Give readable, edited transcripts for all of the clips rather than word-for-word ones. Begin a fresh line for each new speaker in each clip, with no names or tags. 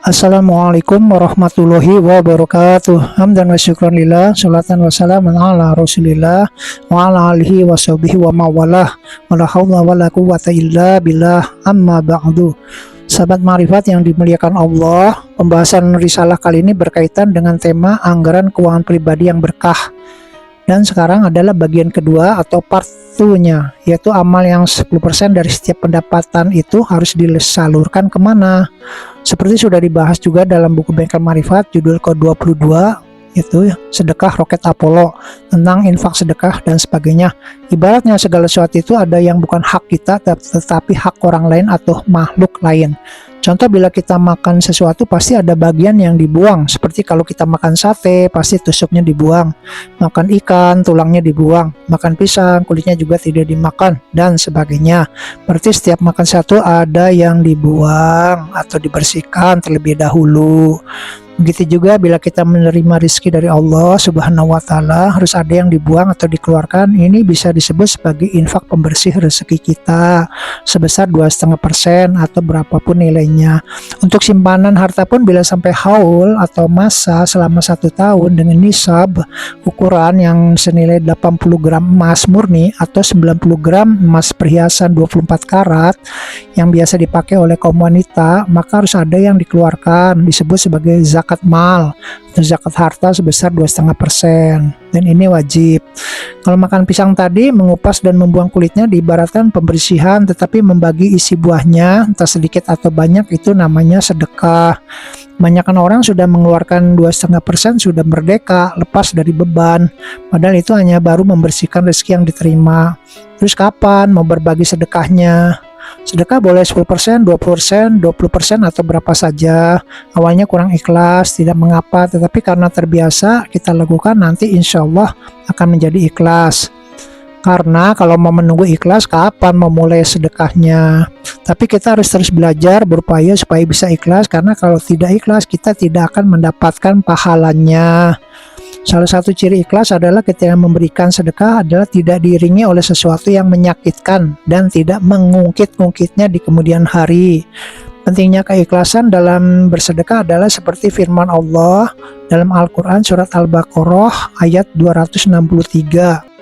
Assalamualaikum warahmatullahi wabarakatuh. Hamdan wa syukran lillah, salatan wa salaman ala rasulillah wa ala alihi wa sahbihi wa mawalah. Wa la hawla wa la quwwata illa billah, amma ba'du. Sahabat Ma'rifat yang dimuliakan Allah, pembahasan risalah kali ini berkaitan dengan tema anggaran keuangan pribadi yang berkah. Dan sekarang adalah bagian kedua atau part 2-nya, yaitu amal yang 10% dari setiap pendapatan itu harus disalurkan kemana. Seperti sudah dibahas juga dalam buku Bengkel Ma'rifat judul ke-22, itu sedekah roket Apollo, tentang infak sedekah dan sebagainya. Ibaratnya segala sesuatu itu ada yang bukan hak kita tetapi hak orang lain atau makhluk lain. Contoh, bila kita makan sesuatu pasti ada bagian yang dibuang. Seperti kalau kita makan sate pasti tusuknya dibuang, makan ikan tulangnya dibuang, makan pisang kulitnya juga tidak dimakan dan sebagainya. Berarti setiap makan satu ada yang dibuang atau dibersihkan terlebih dahulu. Begitu juga bila kita menerima rezeki dari Allah Subhanahu wa Ta'ala, harus ada yang dibuang atau dikeluarkan. Ini bisa disebut sebagai infak pembersih rezeki kita sebesar 2,5% atau berapapun nilainya. Untuk simpanan harta pun bila sampai haul atau masa selama 1 tahun dengan nisab ukuran yang senilai 80 gram emas murni atau 90 gram emas perhiasan 24 karat yang biasa dipakai oleh kaum wanita, maka harus ada yang dikeluarkan, disebut sebagai zakat mal atau zakat harta sebesar 2,5%, dan ini wajib. Kalau makan pisang tadi, mengupas dan membuang kulitnya diibaratkan pembersihan, tetapi membagi isi buahnya entah sedikit atau banyak itu namanya sedekah. Kebanyakan orang sudah mengeluarkan 2,5% sudah merdeka, lepas dari beban, padahal itu hanya baru membersihkan rezeki yang diterima. Terus kapan mau berbagi sedekahnya? Sedekah boleh 10%, 20%, 20% atau berapa saja. Awalnya kurang ikhlas, tidak mengapa, tetapi karena terbiasa kita lakukan, nanti insya Allah akan menjadi ikhlas. Karena kalau mau menunggu ikhlas, kapan mau mulai sedekahnya? Tapi kita harus terus belajar, berupaya supaya bisa ikhlas, karena kalau tidak ikhlas kita tidak akan mendapatkan pahalanya. Salah satu ciri ikhlas adalah ketika memberikan sedekah adalah tidak diiringi oleh sesuatu yang menyakitkan dan tidak mengungkit-ungkitnya di kemudian hari. Pentingnya keikhlasan dalam bersedekah adalah seperti firman Allah dalam Al-Quran surat Al-Baqarah ayat 263.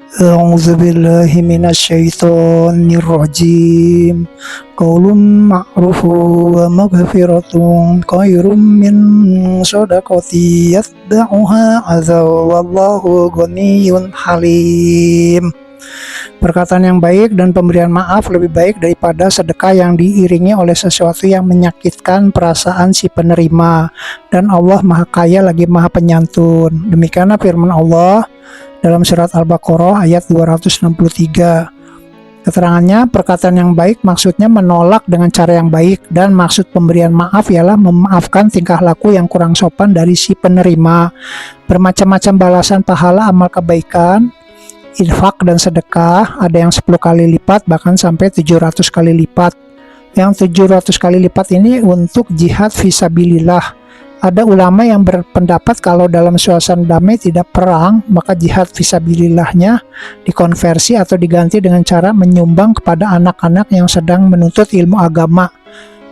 A'udzu billahi minasyaitonir rajim. Qaulun ma'rufun wa maghfiratun khairum min shadaqati yatba'uha adza wallahu ghaniyyun halim. Perkataan yang baik dan pemberian maaf lebih baik daripada sedekah yang diiringi oleh sesuatu yang menyakitkan perasaan si penerima, dan Allah Maha Kaya lagi Maha Penyantun. Demikianlah firman Allah dalam surat Al-Baqarah ayat 263. Keterangannya, perkataan yang baik maksudnya menolak dengan cara yang baik, dan maksud pemberian maaf ialah memaafkan tingkah laku yang kurang sopan dari si penerima. Bermacam-macam balasan pahala amal kebaikan, infak dan sedekah, ada yang 10 kali lipat bahkan sampai 700 kali lipat. Yang 700 kali lipat ini untuk jihad fisabilillah. Ada ulama yang berpendapat kalau dalam suasana damai tidak perang, maka jihad fisabilillahnya dikonversi atau diganti dengan cara menyumbang kepada anak-anak yang sedang menuntut ilmu agama.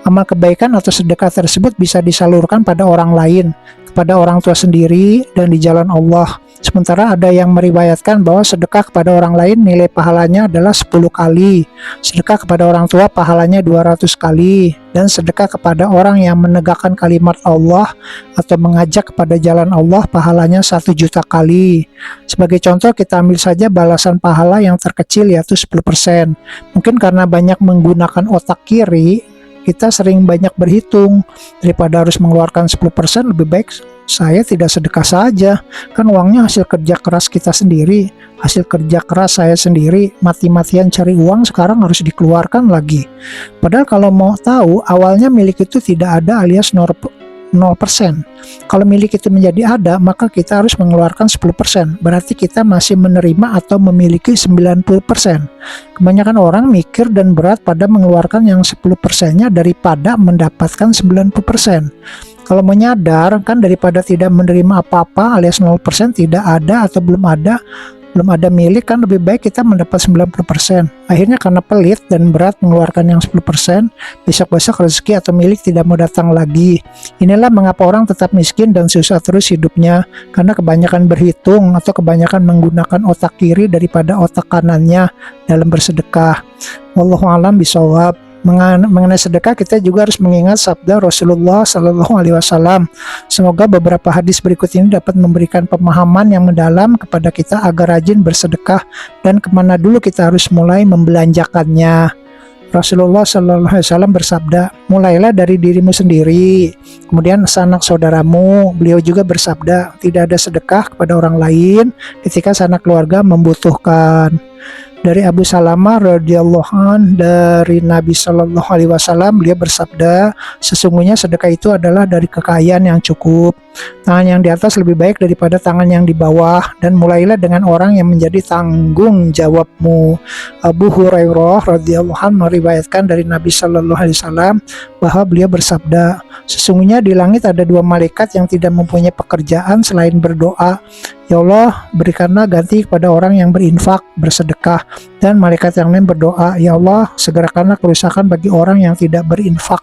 Amal kebaikan atau sedekah tersebut bisa disalurkan pada orang lain, kepada orang tua sendiri, dan di jalan Allah. Sementara ada yang meriwayatkan bahwa sedekah kepada orang lain nilai pahalanya adalah 10 kali, sedekah kepada orang tua pahalanya 200 kali, dan sedekah kepada orang yang menegakkan kalimat Allah atau mengajak kepada jalan Allah pahalanya 1 juta kali. Sebagai contoh, kita ambil saja balasan pahala yang terkecil yaitu 10%. Mungkin karena banyak menggunakan otak kiri, kita sering banyak berhitung. Daripada harus mengeluarkan 10%, lebih baik saya tidak sedekah saja. Kan uangnya hasil kerja keras kita sendiri, hasil kerja keras saya sendiri, mati-matian cari uang, sekarang harus dikeluarkan lagi. Padahal kalau mau tahu, awalnya milik itu tidak ada alias 0%. Kalau milik itu menjadi ada, maka kita harus mengeluarkan 10%. Berarti kita masih menerima atau memiliki 90%. Kebanyakan orang mikir dan berat pada mengeluarkan yang 10%-nya daripada mendapatkan 90%. Kalau menyadar, kan daripada tidak menerima apa-apa alias 0%, tidak ada atau belum ada, belum ada milik kan lebih baik kita mendapat 90%. Akhirnya karena pelit dan berat mengeluarkan yang 10%, besok-besok rezeki atau milik tidak mau datang lagi. Inilah mengapa orang tetap miskin dan susah terus hidupnya, karena kebanyakan berhitung atau kebanyakan menggunakan otak kiri daripada otak kanannya dalam bersedekah. Wallahu a'lam bishawab. Mengenai sedekah kita juga harus mengingat sabda Rasulullah Shallallahu Alaihi Wasallam. Semoga beberapa hadis berikut ini dapat memberikan pemahaman yang mendalam kepada kita agar rajin bersedekah dan kemana dulu kita harus mulai membelanjakannya. Rasulullah Shallallahu Alaihi Wasallam bersabda, mulailah dari dirimu sendiri, kemudian sanak saudaramu. Beliau juga bersabda, tidak ada sedekah kepada orang lain ketika sanak keluarga membutuhkan. Dari Abu Salamah radhiyallahu an dari Nabi Shallallahu Alaihi Wasallam, beliau bersabda, sesungguhnya sedekah itu adalah dari kekayaan yang cukup. Tangan yang di atas lebih baik daripada tangan yang di bawah, dan mulailah dengan orang yang menjadi tanggung jawabmu. Abu Hurairah radhiyallahu an meriwayatkan dari Nabi Shallallahu Alaihi Wasallam bahwa beliau bersabda, sesungguhnya di langit ada dua malaikat yang tidak mempunyai pekerjaan selain berdoa. Ya Allah, berikanlah ganti kepada orang yang berinfak, bersedekah. Dan malaikat yang lain berdoa, ya Allah, segerakanlah kerusakan bagi orang yang tidak berinfak.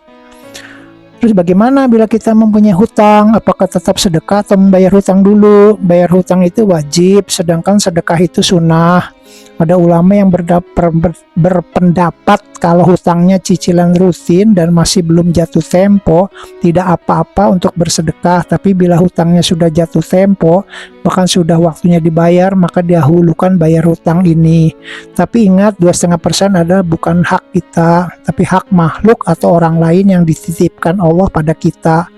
Terus bagaimana bila kita mempunyai hutang? Apakah tetap sedekah atau membayar hutang dulu? Bayar hutang itu wajib, sedangkan sedekah itu sunnah. Ada ulama yang berpendapat kalau hutangnya cicilan rutin dan masih belum jatuh tempo, tidak apa-apa untuk bersedekah. Tapi bila hutangnya sudah jatuh tempo, bahkan sudah waktunya dibayar, maka dahulukan bayar hutang ini. Tapi ingat, 2,5% adalah bukan hak kita, tapi hak makhluk atau orang lain yang dititipkan Allah pada kita.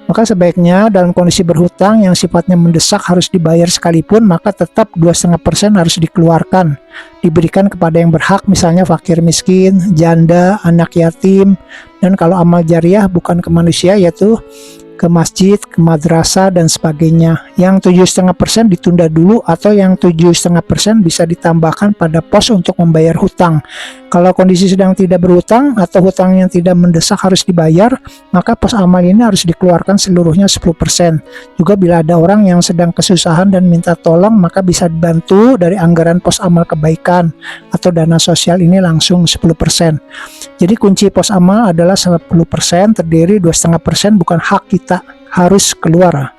Maka sebaiknya dalam kondisi berhutang yang sifatnya mendesak harus dibayar sekalipun, maka tetap 2,5% harus dikeluarkan, diberikan kepada yang berhak, misalnya fakir miskin, janda, anak yatim. Dan kalau amal jariah bukan ke manusia, yaitu ke masjid, ke madrasah, dan sebagainya. Yang 7,5% ditunda dulu, atau yang 7,5% bisa ditambahkan pada pos untuk membayar hutang. Kalau kondisi sedang tidak berhutang atau hutang yang tidak mendesak harus dibayar, maka pos amal ini harus dikeluarkan seluruhnya 10%. Juga bila ada orang yang sedang kesusahan dan minta tolong, maka bisa dibantu dari anggaran pos amal kebaikan atau dana sosial ini langsung 10%. Jadi kunci pos amal adalah 10%, terdiri 2,5% bukan hak kita, harus keluar.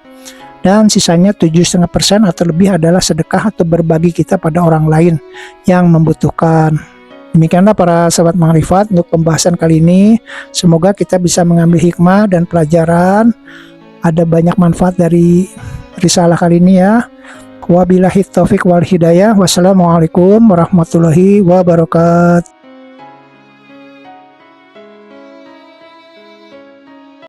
Dan sisanya 7,5% atau lebih adalah sedekah atau berbagi kita pada orang lain yang membutuhkan. Demikianlah para sahabat Makrifat untuk pembahasan kali ini. Semoga kita bisa mengambil hikmah dan pelajaran. Ada banyak manfaat dari risalah kali ini ya. Wabillahi taufik wal hidayah. Wassalamualaikum warahmatullahi wabarakatuh.